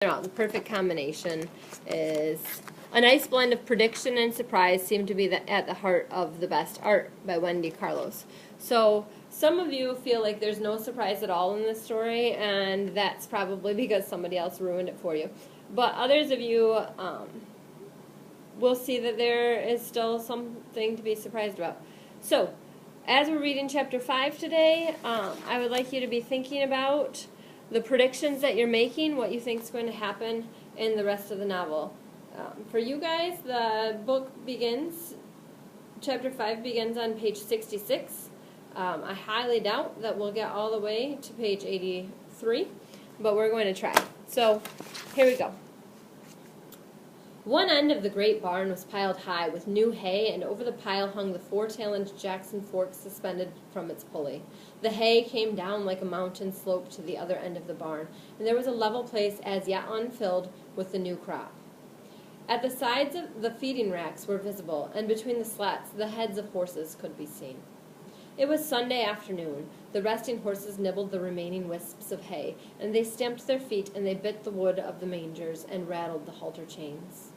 The perfect combination is a nice blend of prediction and surprise seem to be at the heart of The Best Art by Wendy Carlos. So some of you feel like there's no surprise at all in this story, and that's probably because somebody else ruined it for you. But others of you will see that there is still something to be surprised about. So as we're reading chapter 5 today, I would like you to be thinking about the predictions that you're making, what you think is going to happen in the rest of the novel. For you guys, the book begins, chapter 5 begins on page 66. I highly doubt that we'll get all the way to page 83, but we're going to try. So, here we go. One end of the great barn was piled high with new hay, and over the pile hung the four-taloned Jackson fork suspended from its pulley. The hay came down like a mountain slope to the other end of the barn, and there was a level place as yet unfilled with the new crop. At the sides of the feeding racks were visible, and between the slats the heads of horses could be seen. It was Sunday afternoon. The resting horses nibbled the remaining wisps of hay, and they stamped their feet and they bit the wood of the mangers and rattled the halter chains.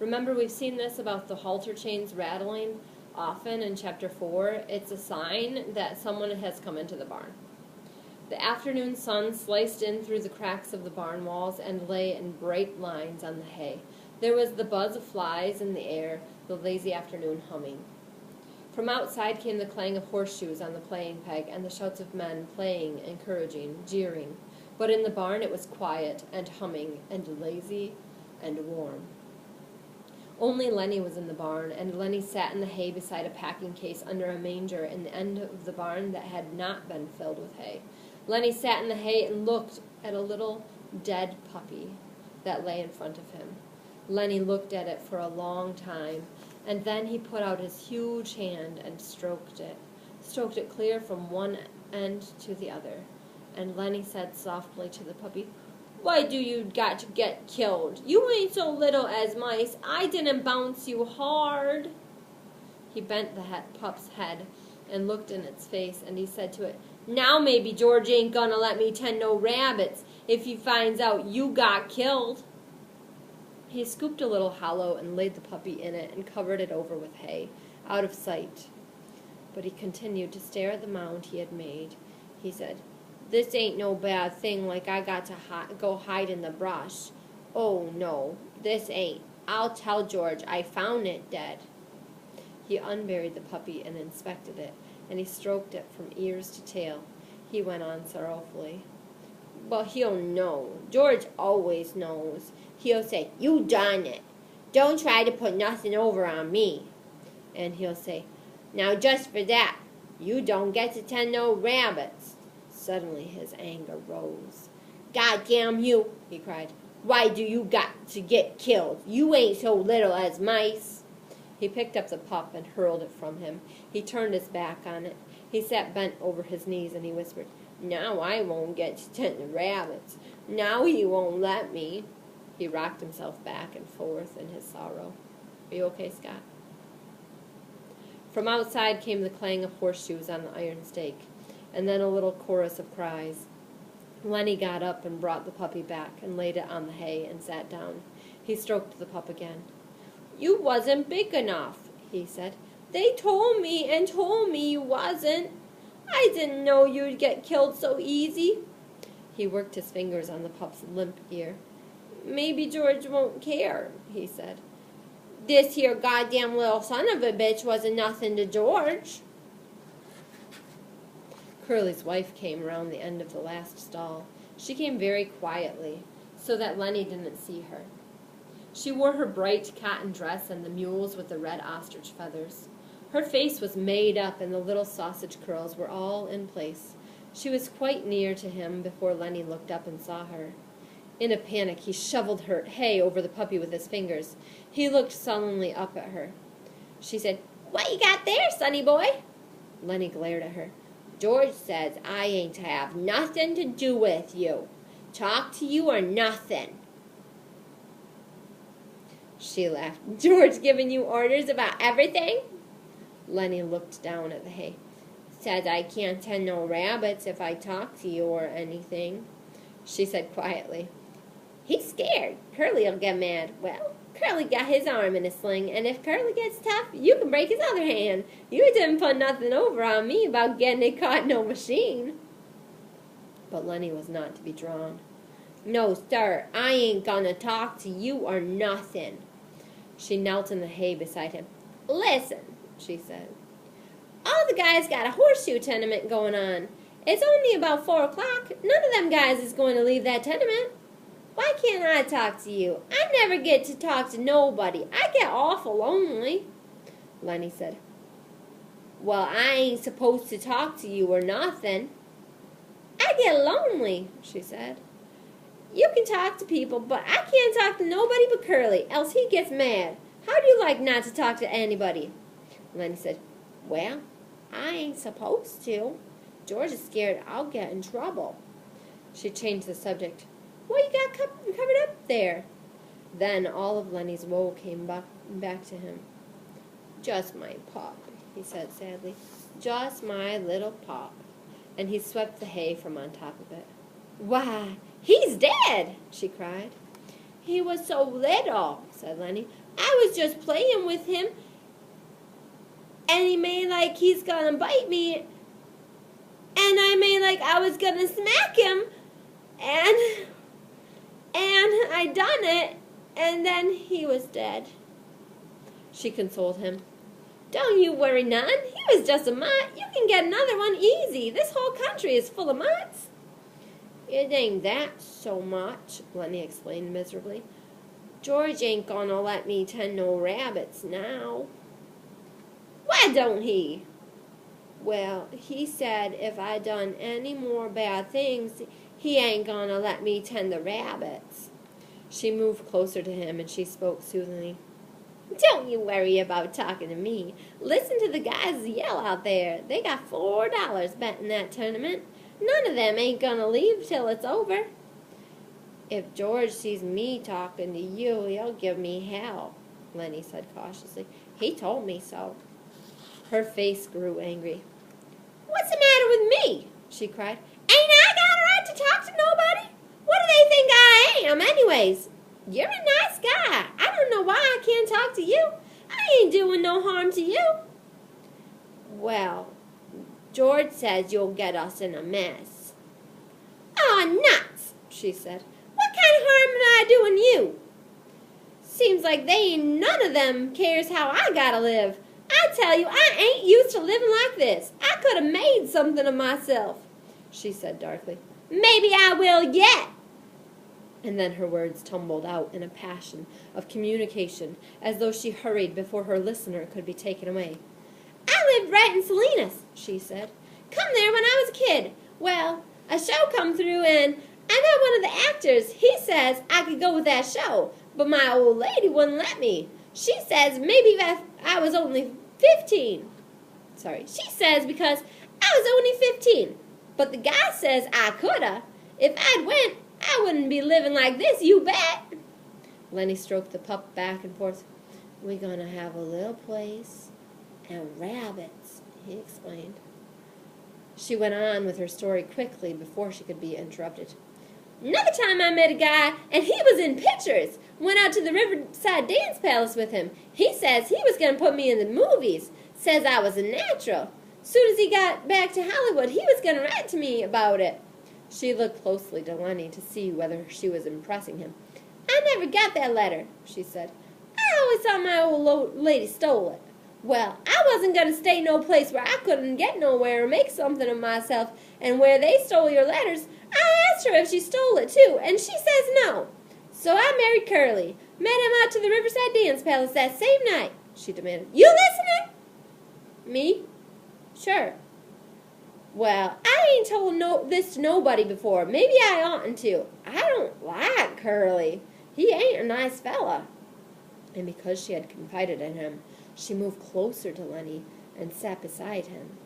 Remember, we've seen this about the halter chains rattling often in chapter 4. It's a sign that someone has come into the barn. The afternoon sun sliced in through the cracks of the barn walls and lay in bright lines on the hay. There was the buzz of flies in the air, the lazy afternoon humming. From outside came the clang of horseshoes on the playing peg and the shouts of men playing, encouraging, jeering. But in the barn it was quiet and humming and lazy and warm. Only Lenny was in the barn, and Lenny sat in the hay beside a packing case under a manger in the end of the barn that had not been filled with hay. Lenny sat in the hay and looked at a little dead puppy that lay in front of him. Lenny looked at it for a long time, and then he put out his huge hand and stroked it clear from one end to the other. And Lenny said softly to the puppy, "Why do you got to get killed? You ain't so little as mice. I didn't bounce you hard." He bent the pup's head and looked in its face, and he said to it, "Now maybe George ain't gonna let me tend no rabbits if he finds out you got killed." He scooped a little hollow and laid the puppy in it and covered it over with hay, out of sight. But he continued to stare at the mound he had made. He said, "This ain't no bad thing like I got to go hide in the brush. Oh, no, this ain't. I'll tell George I found it dead." He unburied the puppy and inspected it, and he stroked it from ears to tail. He went on sorrowfully, "But he'll know. George always knows. He'll say, 'You done it. Don't try to put nothing over on me.' And he'll say, 'Now just for that, you don't get to tend no rabbits.'" Suddenly his anger rose. "God damn you," he cried. "Why do you got to get killed? You ain't so little as mice." He picked up the pup and hurled it from him. He turned his back on it. He sat bent over his knees and he whispered, "Now I won't get to tend the rabbits. Now he won't let me." He rocked himself back and forth in his sorrow. "Are you okay, Scott?" From outside came the clang of horseshoes on the iron stake, and then a little chorus of cries. Lenny got up and brought the puppy back and laid it on the hay and sat down. He stroked the pup again. "You wasn't big enough," he said. "They told me you wasn't. I didn't know you'd get killed so easy." He worked his fingers on the pup's limp ear. "Maybe George won't care," he said. "This here goddamn little son of a bitch wasn't nothing to George." Curly's wife came around the end of the last stall. She came very quietly, so that Lenny didn't see her. She wore her bright cotton dress and the mules with the red ostrich feathers. Her face was made up and the little sausage curls were all in place. She was quite near to him before Lenny looked up and saw her. In a panic, he shoveled her hay over the puppy with his fingers. He looked sullenly up at her. She said, "What you got there, sonny boy?" Lenny glared at her. "George says I ain't to have nothing to do with you. Talk to you or nothing." She laughed. "George giving you orders about everything?" Lenny looked down at the hay. "Says I can't tend no rabbits if I talk to you or anything," she said quietly. He's scared. Curly'll get mad. Well, Curly got his arm in a sling, and if Curly gets tough, you can break his other hand. You didn't put nothing over on me about getting it caught in no machine. But Lenny was not to be drawn. No, sir, I ain't gonna talk to you or nothing. She knelt in the hay beside him. Listen, she said. All the guys got a horseshoe tenement going on. It's only about 4 o'clock. None of them guys is going to leave that tenement. Why can't I talk to you? I never get to talk to nobody. I get awful lonely. Lenny said, well, I ain't supposed to talk to you or nothing. I get lonely, she said. You can talk to people, but I can't talk to nobody but Curly, else he gets mad. How do you like not to talk to anybody? Lenny said, well, I ain't supposed to. George is scared I'll get in trouble. She changed the subject. What you got covered up there? Then all of Lenny's woe came back to him. Just my pup, he said sadly. Just my little pup. And he swept the hay from on top of it. Why, he's dead, she cried. He was so little, said Lenny. I was just playing with him, and he made like he's gonna bite me, and I made like I was gonna smack him, and I done it, and then he was dead. She consoled him. Don't you worry none. He was just a mutt. You can get another one easy. This whole country is full of mutts. It ain't that so much, Lenny explained miserably. George ain't gonna let me tend no rabbits now. Why don't he? Well, he said if I done any more bad things, he ain't gonna let me tend the rabbits. She moved closer to him and she spoke soothingly. Don't you worry about talking to me. Listen to the guys yell out there. They got $4 betting that tournament. None of them ain't gonna leave till it's over. If George sees me talking to you, he'll give me hell, Lenny said cautiously. He told me so. Her face grew angry. What's the matter with me? She cried. Ain't I got a right to talk to nobody? What do they think I am, anyways? You're a nice guy. I don't know why I can't talk to you. I ain't doing no harm to you. Well, George says you'll get us in a mess. Oh, nuts, she said. What kind of harm am I doing you? Seems like they ain't none of them cares how I gotta live. I tell you, I ain't used to living like this. I could have made something of myself, she said darkly. Maybe I will yet. And then her words tumbled out in a passion of communication, as though she hurried before her listener could be taken away. I lived right in Salinas, she said. Come there when I was a kid. Well, a show come through and I met one of the actors. He says I could go with that show, but my old lady wouldn't let me. She says maybe that I was only 15. She says because I was only 15. But the guy says I coulda. If I'd went, I wouldn't be living like this, you bet. Lenny stroked the pup back and forth. We're gonna have a little place and rabbits, he explained. She went on with her story quickly before she could be interrupted. Another time I met a guy, and he was in pictures. Went out to the Riverside Dance Palace with him. He says he was going to put me in the movies. Says I was a natural. Soon as he got back to Hollywood, he was going to write to me about it. She looked closely to Lenny to see whether she was impressing him. I never got that letter, she said. I always thought my old lady stole it. Well, I wasn't going to stay no place where I couldn't get nowhere or make something of myself, and where they stole your letters, I asked her if she stole it too, and she says no. So I married Curly, met him out to the Riverside Dance Palace that same night, she demanded. You listening? Me? Sure. Well, I ain't told this to nobody before. Maybe I oughtn't to. I don't like Curly. He ain't a nice fella. And because she had confided in him, she moved closer to Lenny and sat beside him.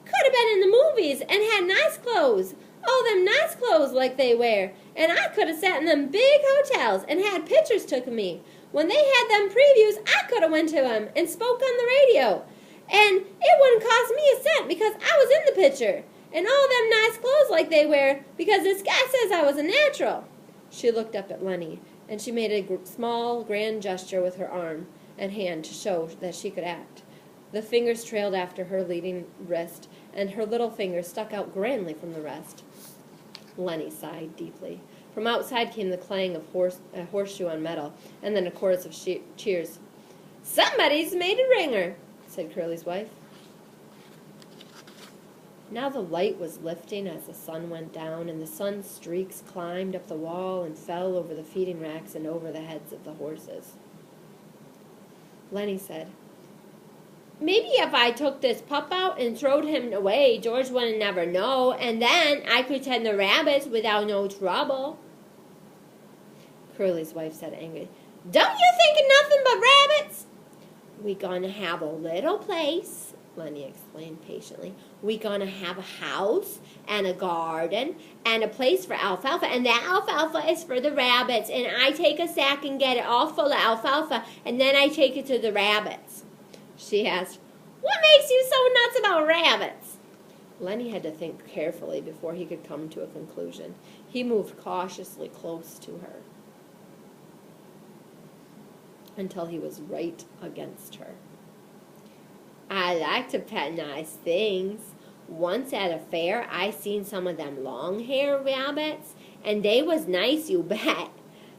Could have been in the movies and had nice clothes. Oh, them nice clothes like they wear. And I could have sat in them big hotels and had pictures took of me. When they had them previews, I could have went to them and spoke on the radio. And it wouldn't cost me a cent because I was in the picture. And all them nice clothes like they wear because this guy says I was a natural. She looked up at Lenny, and she made a small, grand gesture with her arm and hand to show that she could act. The fingers trailed after her leading wrist, and her little finger stuck out grandly from the rest. Lenny sighed deeply. From outside came the clang of a horseshoe on metal, and then a chorus of cheers. "Somebody's made a ringer," said Curly's wife. Now the light was lifting as the sun went down, and the sun streaks climbed up the wall and fell over the feeding racks and over the heads of the horses. Lenny said, "Maybe if I took this pup out and throwed him away, George wouldn't never know, and then I could tend the rabbits without no trouble." Curly's wife said angrily, "Don't you think of nothing but rabbits?" "We gonna have a little place," Lenny explained patiently. "We gonna have a house and a garden and a place for alfalfa, and that alfalfa is for the rabbits, and I take a sack and get it all full of alfalfa, and then I take it to the rabbits." She asked, "What makes you so nuts about rabbits?" Lenny had to think carefully before he could come to a conclusion. He moved cautiously close to her until he was right against her. "I like to pet nice things. Once at a fair, I seen some of them long-haired rabbits, and they was nice, you bet.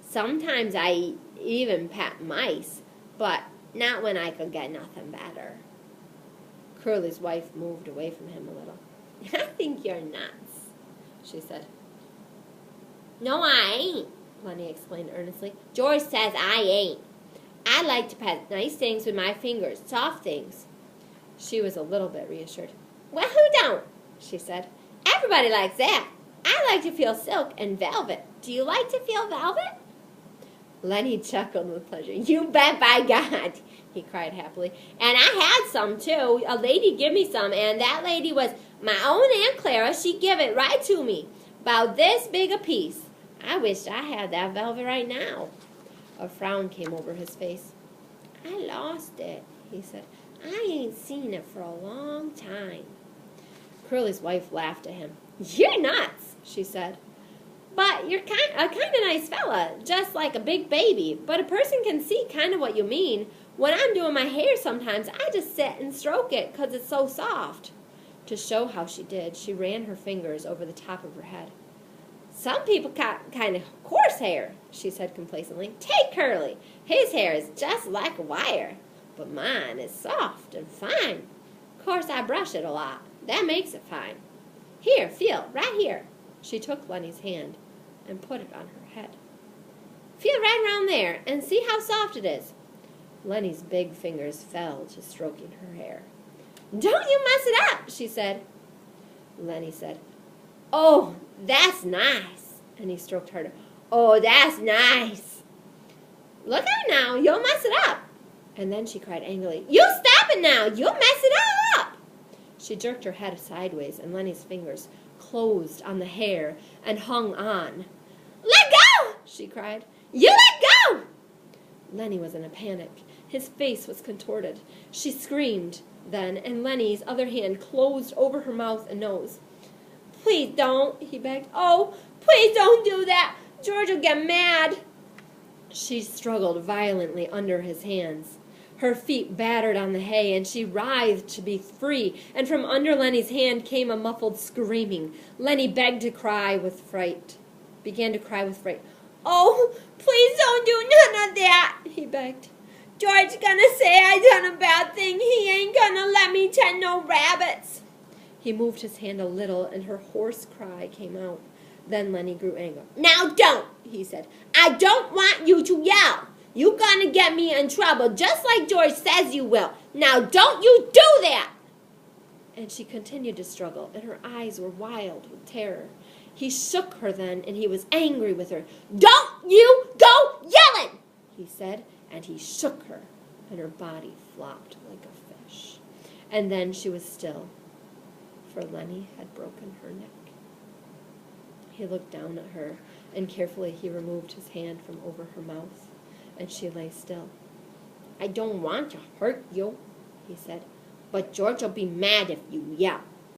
Sometimes I even pet mice, but not when I could get nothing better." Curly's wife moved away from him a little. "I think you're nuts," she said. "No, I ain't," Lenny explained earnestly. "George says I ain't. I like to pet nice things with my fingers, soft things." She was a little bit reassured. "Well, who don't?" she said. "Everybody likes that. I like to feel silk and velvet. Do you like to feel velvet?" Lenny chuckled with pleasure. "You bet by God," he cried happily. "And I had some, too. A lady give me some, and that lady was my own Aunt Clara. She give it right to me, about this big a piece. I wished I had that velvet right now." A frown came over his face. "I lost it," he said. "I ain't seen it for a long time." Curly's wife laughed at him. "You're nuts," she said. "But you're a kind of nice fella, just like a big baby. But a person can see kind of what you mean. When I'm doing my hair sometimes, I just sit and stroke it 'cause it's so soft." To show how she did, she ran her fingers over the top of her head. "Some people got kind of coarse hair," she said complacently. "Take Curly. His hair is just like a wire. But mine is soft and fine. Of course, I brush it a lot. That makes it fine. Here, feel, right here." She took Lenny's hand and put it on her head. "Feel right around there and see how soft it is." Lenny's big fingers fell to stroking her hair. "Don't you mess it up," she said. Lenny said, "Oh, that's nice." And he stroked harder. "Oh, that's nice." "Look out now, you'll mess it up." And then she cried angrily, "You stop it now, you'll mess it all up." She jerked her head sideways, and Lenny's fingers closed on the hair and hung on. "Let go!" she cried. "You let go!" Lenny was in a panic. His face was contorted. She screamed then, and Lenny's other hand closed over her mouth and nose. "Please don't," he begged. "Oh, please don't do that. George will get mad." She struggled violently under his hands. Her feet battered on the hay, and she writhed to be free, and from under Lenny's hand came a muffled screaming. Lenny began to cry with fright. "Oh, please don't do none of that," he begged. "George's gonna say I done a bad thing. He ain't gonna let me tend no rabbits." He moved his hand a little, and her hoarse cry came out. Then Lenny grew angry. "Now don't," he said. "I don't want you to yell. You're gonna get me in trouble, just like George says you will. Now don't you do that!" And she continued to struggle, and her eyes were wild with terror. He shook her then, and he was angry with her. "Don't you go yelling!" he said, and he shook her, and her body flopped like a fish. And then she was still, for Lenny had broken her neck. He looked down at her, and carefully he removed his hand from over her mouth, and she lay still. "I don't want to hurt you," he said, "but George will be mad if you yell.